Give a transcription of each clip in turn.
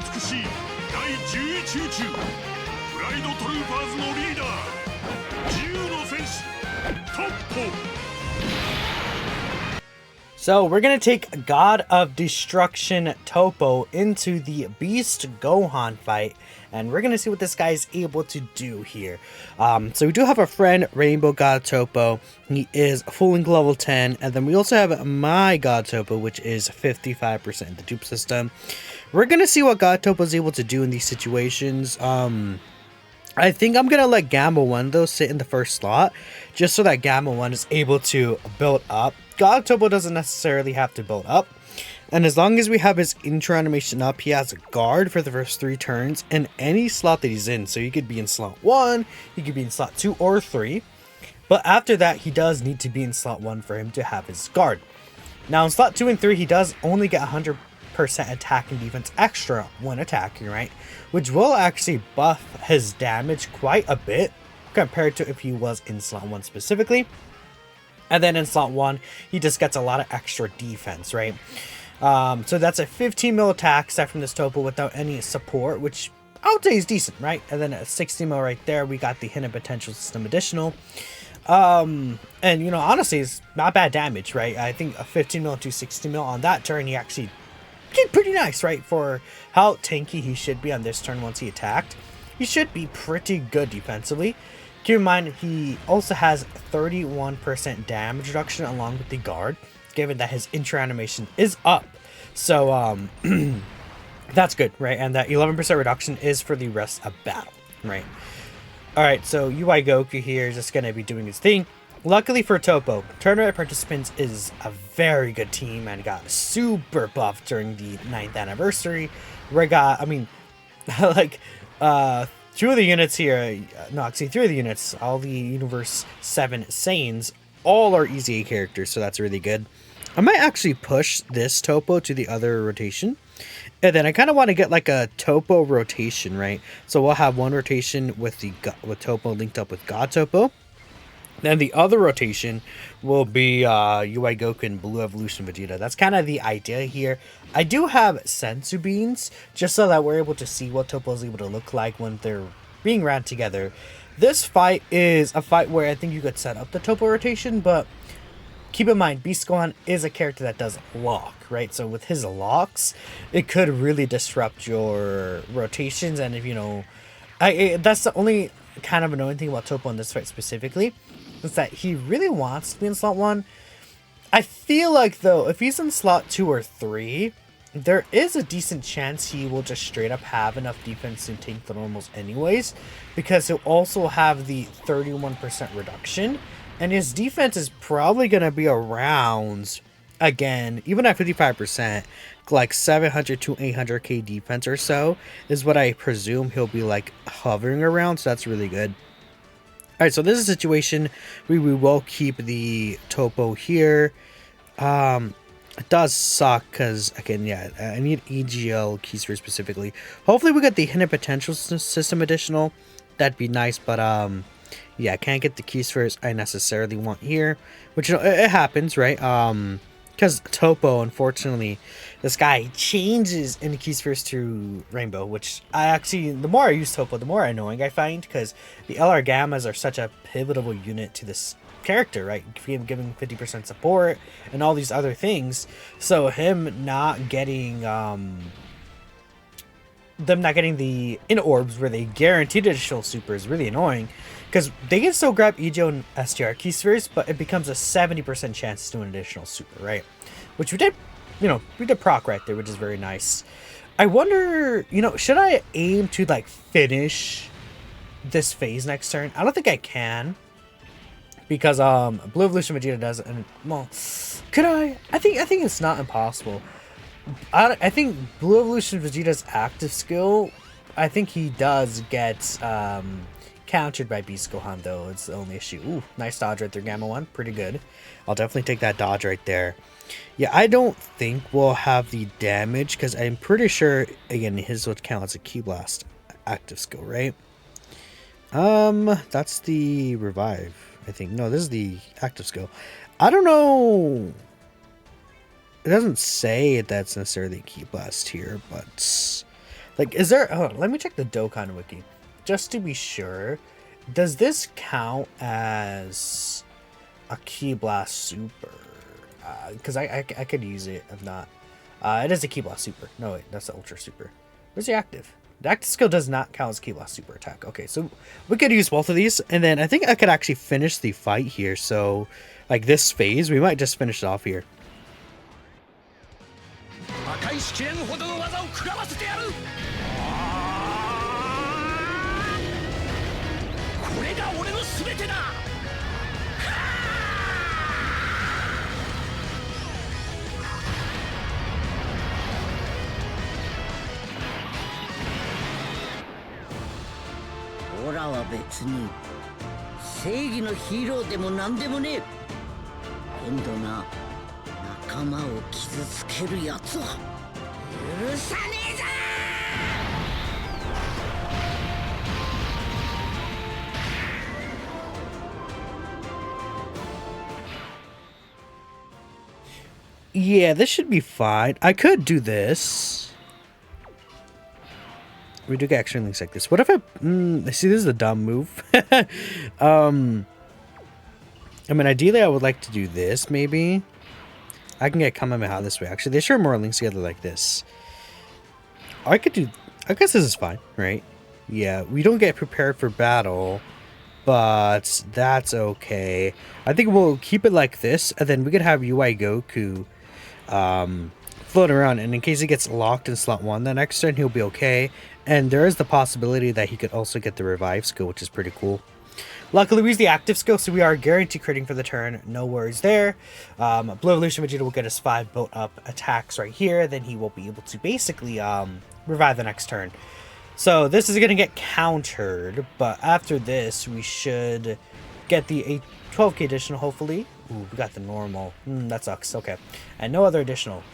美しい第11宇宙プライドトルーパーズのリーダー自由の戦士トッポ。 So we're going to take God of Destruction Toppo into the Beast Gohan fight, and we're going to see what this guy is able to do here. So we do have a friend, Rainbow God Toppo. He is Full level 10, and then we also have my God Toppo, which is 55% in the dupe system. We're going to see what God Toppo is able to do in these situations. I think I'm going to let Gamma 1 though sit in the first slot, just so that Gamma 1 is able to build up. God Toppo doesn't necessarily have to build up, and as long as we have his intro animation up, he has a guard for the first 3 turns in any slot that he's in. So he could be in slot 1, he could be in slot 2 or 3, but after that he does need to be in slot 1 for him to have his guard. Now in slot 2 and 3 he does only get 100% attack and defense extra when attacking, right? Which will actually buff his damage quite a bit compared to if he was in slot 1 specifically. And then in slot 1, he just gets a lot of extra defense, right? So that's a 15 mil attack set from this Toppo without any support, which I would say is decent, right? And then a 60 mil right there, we got the hidden potential system additional. And you know, honestly, it's not bad damage, right? I think a 15 mil to 60 mil on that turn, he actually did pretty nice, right? For how tanky he should be on this turn once he attacked. He should be pretty good defensively. Keep in mind, he also has 31% damage reduction along with the guard, given that his intro animation is up. So, that's good, right? And that 11% reduction is for the rest of battle, right? Alright, so UI Goku here is just going to be doing his thing. Luckily for Toppo, tournament participants is a very good team and got super buffed during the 9th anniversary. We got, I mean, like, 2 of the units here, no, actually 3 of the units, all the Universe 7 Saiyans, all are easy A characters, so that's really good. I might actually push this Toppo to the other rotation. And then I kind of want to get like a Toppo rotation, right? So we'll have one rotation with Toppo linked up with God Toppo. Then the other rotation will be UI Goku and Blue Evolution Vegeta. That's kind of the idea here. I do have Sensu Beans, just so that we're able to see what Toppo is able to look like when they're being ran together. This fight is a fight where I think you could set up the Toppo rotation, but keep in mind, Beast Gohan is a character that does lock, right? So with his locks, it could really disrupt your rotations. And if you know, that's the only kind of annoying thing about Toppo in this fight specifically, is that he really wants to be in slot 1. I feel like though, if he's in slot 2 or 3, there is a decent chance he will just straight up have enough defense to tank the normals anyways, because he'll also have the 31% reduction, and his defense is probably going to be around, again, even at 55%, like 700 to 800k defense or so is what I presume he'll be like hovering around, so that's really good. Alright, so this is a situation we will keep the Toppo here. It does suck because, again, yeah, I need EGL keys for specifically. Hopefully we get the hidden potential system additional. That'd be nice, but yeah, I can't get the keys first I necessarily want here, which, you know, it happens, right? Because Toppo, unfortunately, this guy changes in the keys first to Rainbow, which I actually, the more I use Toppo, the more annoying I find, because the LR Gammas are such a pivotal unit to this character, right? Giving 50% support and all these other things. So him not getting them not getting the in orbs where they guaranteed additional super is really annoying, because they can still grab EGO and STR keys first, but it becomes a 70% chance to do an additional super, right? Which we did, you know, we did proc right there, which is very nice. I wonder, you know, should I aim to like finish this phase next turn? I don't think I can, because Blue Evolution Vegeta does it, and well, could I? I think it's not impossible. I think Blue Evolution Vegeta's active skill, I think he does get countered by Beast Gohan, though. It's the only issue. Ooh, nice dodge right there, Gamma 1. Pretty good. I'll definitely take that dodge right there. Yeah, I don't think we'll have the damage, because I'm pretty sure, again, his would count as a Ki Blast active skill, right? That's the revive, I think. No, this is the active skill. I don't know. It doesn't say that's necessarily a Ki Blast here, but Like, is there... Oh, let me check the Dokkan wiki. Just to be sure. Does this count as a Ki Blast Super? Because I could use it if not. It is a Ki Blast Super. No, wait. That's the Ultra Super. Where's the active? The active skill does not count as Ki Blast Super attack. Okay, so we could use both of these. And then I think I could actually finish the fight here. So, like, this phase, we might just finish it off here. Yeah, this should be fine. I could do this. We do get extra links like this. What if I... see, this is a dumb move. I mean, ideally, I would like to do this, maybe. I can get Kamehameha this way. Actually, they share more links together like this. I could do... I guess this is fine, right? Yeah, we don't get prepared for battle, but that's okay. I think we'll keep it like this, and then we could have UI Goku float around, and in case he gets locked in slot 1 the next turn, he'll be okay. And there is the possibility that he could also get the revive skill, which is pretty cool. Luckily, we use the active skill, so we are guaranteed critting for the turn. No worries there. Blue Evolution Vegeta will get us 5 built-up attacks right here. Then he will be able to basically revive the next turn. So this is going to get countered, but after this, we should get the 12k additional, hopefully. Ooh, we got the normal. That sucks. Okay. And no other additional.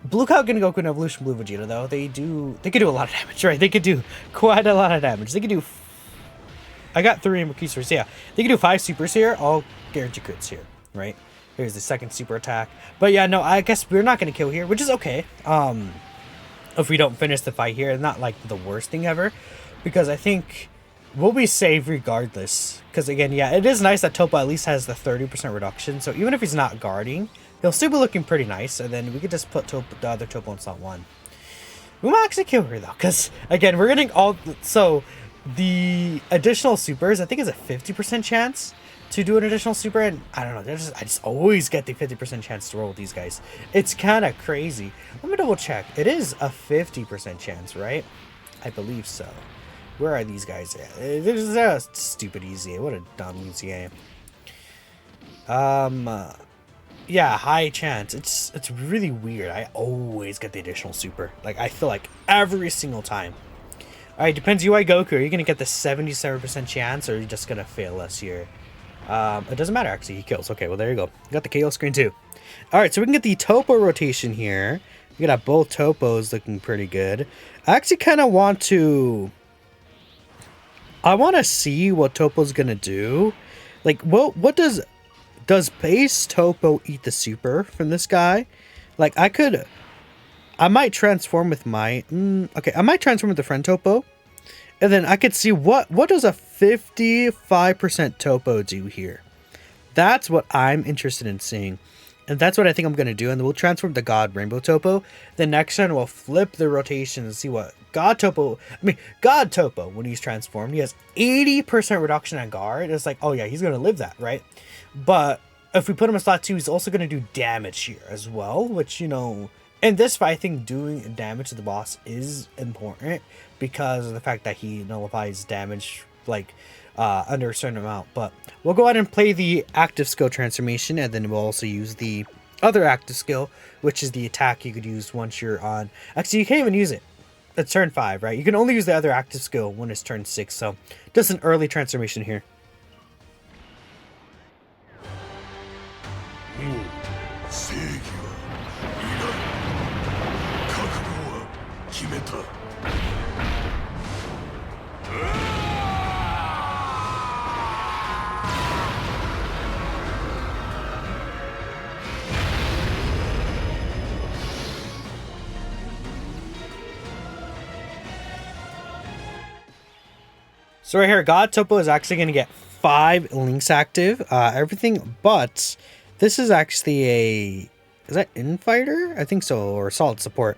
Blue Cow gonna Goku and Evolution Blue Vegeta, though. They could do a lot of damage, right? They could do quite a lot of damage. They could do... I got 3 Invokees, yeah. They could do 5 supers here. All guarantee crits here, right? Here's the second super attack. But yeah, no, I guess we're not gonna kill here, which is okay. If we don't finish the fight here, it's not like the worst thing ever. Because I think we'll be safe regardless. Because again, yeah, it is nice that Toppo at least has the 30% reduction. So even if he's not guarding, he'll still be looking pretty nice. And then we could just put the other Toppo in slot 1. We might actually kill her though. Because again, we're getting all... So the additional supers, I think is a 50% chance to do an additional super. And I don't know, I just always get the 50% chance to roll with these guys. It's kind of crazy. Let me double check. It is a 50% chance, right? I believe so. Where are these guys at? This is a stupid EZA. What a dumb EZA. Yeah, high chance. It's really weird. I always get the additional super. Like, I feel like every single time. Alright, depends UI Goku. Are you going to get the 77% chance, or are you just going to fail us here? It doesn't matter, actually. He kills. Okay, well, there you go. Got the KO screen, too. Alright, so we can get the Toppo rotation here. We got both Toppos looking pretty good. I actually kind of want to... I want to see what Toppo's going to do. Like, what does base Toppo eat the super from this guy? Like, I might transform with my... okay, I might transform with the friend Toppo. And then I could see what does a 55% Toppo do here. That's what I'm interested in seeing. And that's what I think I'm going to do. And then we'll transform the God Rainbow Toppo. The next turn we'll flip the rotation and see what God Toppo... God Toppo, when he's transformed, he has 80% reduction on guard. It's like, oh yeah, he's going to live that, right? But if we put him in slot 2, he's also going to do damage here as well. Which, you know... In this fight, I think doing damage to the boss is important because of the fact that he nullifies damage like under a certain amount. But we'll go ahead and play the active skill transformation, and then we'll also use the other active skill, which is the attack you could use once you're on... Actually, you can't even use it. It's turn 5, right? You can only use the other active skill when it's turn 6, so just an early transformation here. So right here, God Toppo is actually going to get 5 links active. Everything but this is actually a... Is that Infighter? I think so, or Solid Support.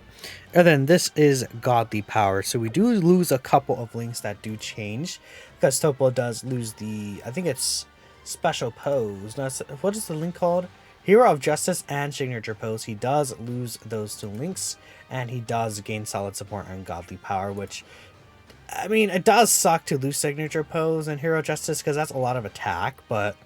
And then this is Godly Power. So we do lose a couple of links that do change. Because Toppo does lose the... I think it's Special Pose. No, what is the link called? Hero of Justice and Signature Pose. He does lose those 2 links. And he does gain Solid Support and Godly Power, which... I mean, it does suck to lose Signature Pose and Hero Justice because that's a lot of attack, but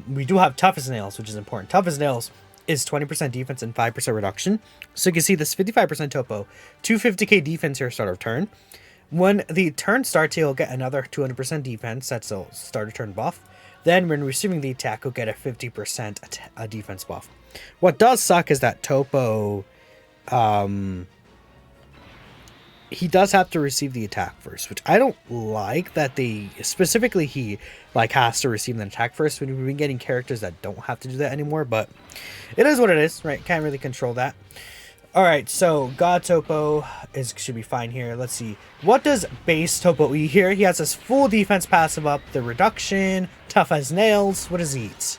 we do have Tough as Nails, which is important. Tough as Nails is 20% defense and 5% reduction. So you can see this 55% Toppo, 250k defense here start of turn. When the turn starts, he'll get another 200% defense. That's a start of turn buff. Then when receiving the attack, he'll get a 50% defense buff. What does suck is that Toppo... he does have to receive the attack first, which I don't like that they specifically he like has to receive an attack first when we've been getting characters that don't have to do that anymore, but it is what it is, right? Can't really control that. All right, so God Toppo should be fine here. Let's see. What does base Toppo eat here? He has his full defense passive up, the reduction, tough as nails. What does he eat?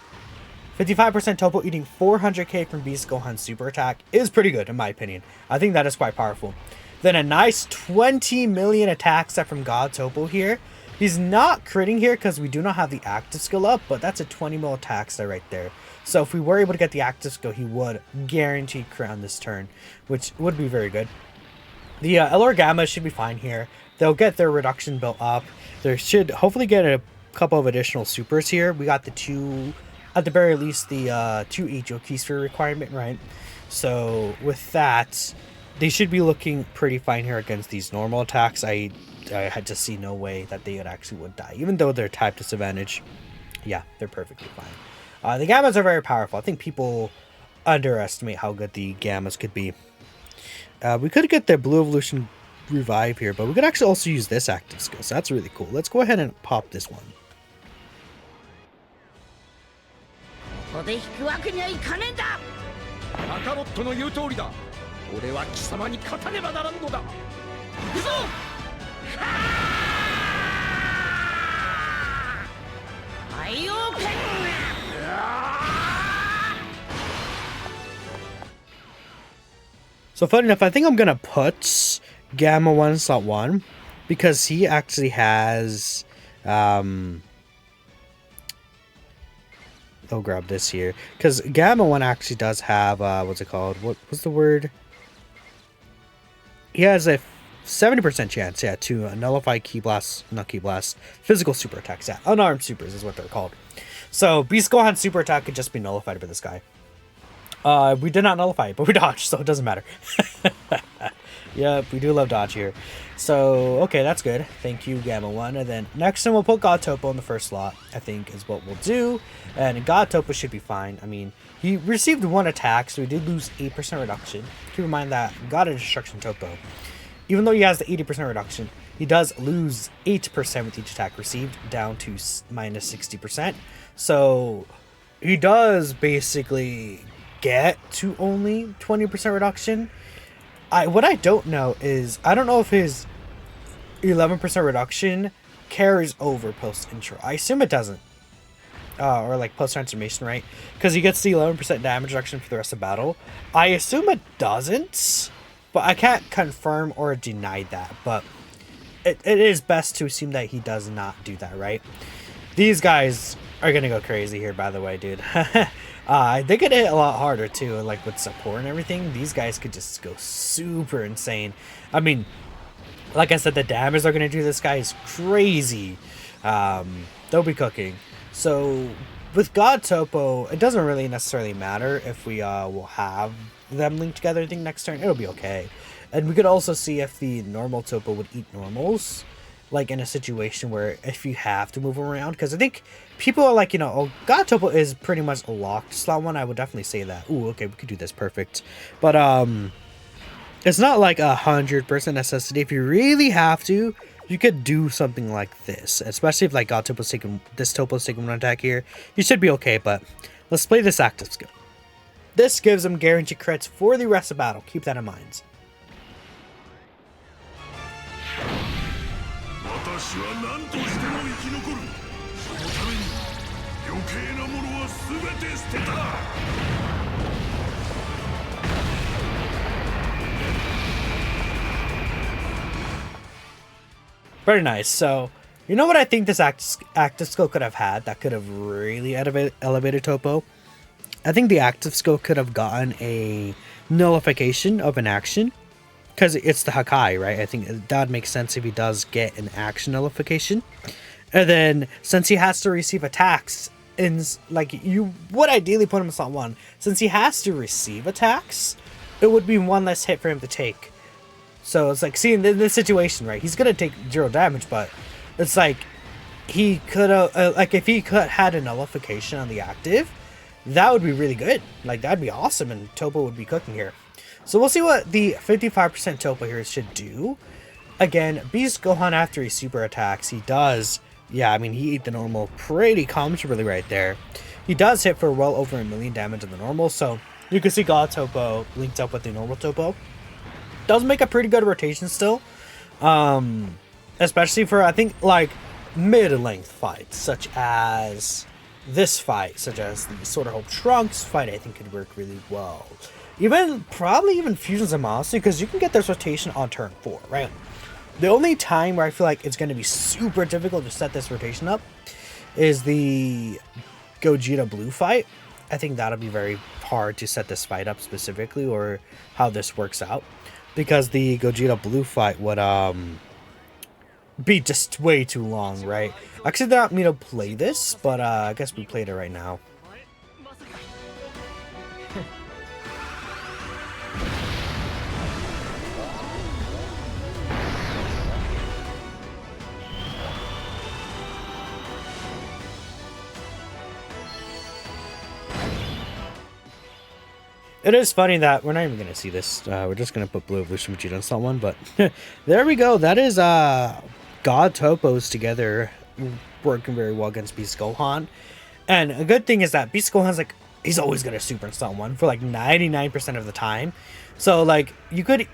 55% Toppo eating 400k from Beast Gohan super attack is pretty good in my opinion. I think that is quite powerful. Then a nice 20 million attack set from God Toppo here. He's not critting here because we do not have the active skill up, but that's a 20 mil attack set right there. So if we were able to get the active skill, he would guarantee crit on this turn, which would be very good. The LR Gamma should be fine here. They'll get their reduction built up. They should hopefully get a couple of additional supers here. We got the 2, at the very least, the 2 HO key sphere requirement, right? So with that... they should be looking pretty fine here against these normal attacks. I had to see no way that they actually would die. Even though they're type disadvantage, yeah, they're perfectly fine. The Gammas are very powerful. I think people underestimate how good the Gammas could be. We could get the Blue Evolution Revive here, but we could actually also use this active skill. So that's really cool. Let's go ahead and pop this one. So funny enough, I think I'm gonna put Gamma 1 slot 1 because he actually has I'll grab this here because Gamma 1 actually does have what's it called? What's the word? He has a 70% chance, yeah, to nullify physical super attacks. Yeah, unarmed supers is what they're called. So Beast Gohan super attack could just be nullified by this guy. We did not nullify it, but we dodged, so it doesn't matter. Yep, we do love dodge here. So, okay, that's good. Thank you, Gamma 1. And then next time we'll put God Toppo in the first slot, I think is what we'll do. And God Toppo should be fine. I mean, he received 1 attack, so he did lose 8% reduction. Keep in mind that God of Destruction Toppo, even though he has the 80% reduction, he does lose 8% with each attack received, down to minus 60%. So, he does basically get to only 20% reduction. What I don't know is, I don't know if his 11% reduction carries over post-intro. I assume it doesn't. Or like post-transformation, right? Because he gets the 11% damage reduction for the rest of battle. I assume it doesn't, but I can't confirm or deny that. But it is best to assume that he does not do that, right? These guys are going to go crazy here, by the way, dude. They could hit a lot harder too, like with support and everything. These guys could just go super insane. I mean, like I said, the damage they're gonna do to this guy is crazy. They'll be cooking. So with God Toppo, it doesn't really necessarily matter if we will have them linked together. I think next turn it'll be okay. And we could also see if the normal Toppo would eat normals, like in a situation where if you have to move around, because I think people are like, you know, oh, God Toppo is pretty much a locked slot 1. I would definitely say that. Ooh, okay, we could do this perfect. But it's not like 100% necessity. If you really have to, you could do something like this, especially if like God Toppo's taking this Toppo's taking 1 attack here. You should be okay. But let's play this active skill. This gives him guaranteed crits for the rest of battle. Keep that in mind. 私は何としても生き残る。そのために余計なものは全て捨てた。Very nice. So, you know what I think this active skill could have had that could have really elevated Toppo? I think the active skill could have gotten a nullification of an action. Because it's the Hakai, right? I think that would make sense if he does get an action nullification. And then, since he has to receive attacks, like, you would ideally put him in slot 1. Since he has to receive attacks, it would be one less hit for him to take. So it's like, see, in this situation, right, he's gonna take 0 damage, but it's like, he could have, like, if he could had a nullification on the active, that would be really good. Like, that'd be awesome, and Toppo would be cooking here. So we'll see what the 55% Toppo here should do. Again, Beast Gohan, after he super attacks, he does, yeah, I mean, he ate the normal pretty comfortably right there. He does hit for well over 1 million damage in the normal, so you can see God Toppo linked up with the normal Toppo. Does make a pretty good rotation still, especially for, I think, like, mid-length fights, such as this fight, such as the Sword of Hope Trunks fight. I think could work really well. Probably even Fusions and Monster, because you can get this rotation on turn 4, right? The only time where I feel like it's going to be super difficult to set this rotation up is the Gogeta Blue fight. I think that'll be very hard to set this fight up specifically, or how this works out. Because the Gogeta Blue fight would be just way too long, right? Actually, they don't want me to play this, but I guess we played it right now. It is funny that we're not even going to see this. We're just going to put Blue Evolution Vegeta on someone, but there we go. That is God Toppos together working very well against Beast Gohan. And a good thing is that Beast Gohan's like, he's always going to super install one for like 99% of the time. So like, you could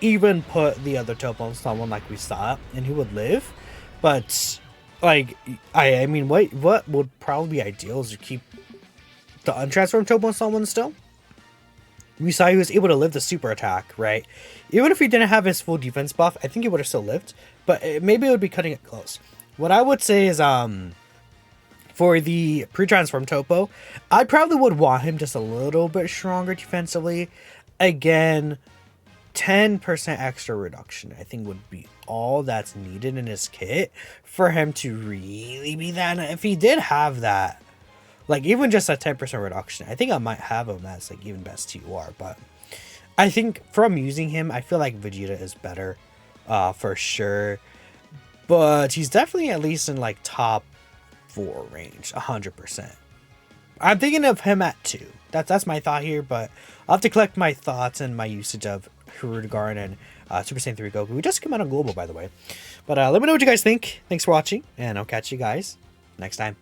even put the other Toppo on someone like we saw, and he would live. But like, I mean, what would probably be ideal is to keep the untransformed Toppo on someone still. We saw he was able to live the super attack, right? Even if he didn't have his full defense buff, I think he would have still lived. But maybe it would be cutting it close. What I would say is, for the pre-transform Toppo, I probably would want him just a little bit stronger defensively. Again, 10% extra reduction, I think, would be all that's needed in his kit for him to really be that. If he did have that, like, even just a 10% reduction, I think I might have him as, like, even best TUR. But I think from using him, I feel like Vegeta is better, for sure. But he's definitely at least in, like, top 4 range, 100%. I'm thinking of him at 2. That's my thought here, but I'll have to collect my thoughts and my usage of Hirudegarn and Super Saiyan 3 Goku. We just came out on Global, by the way. But let me know what you guys think. Thanks for watching, and I'll catch you guys next time.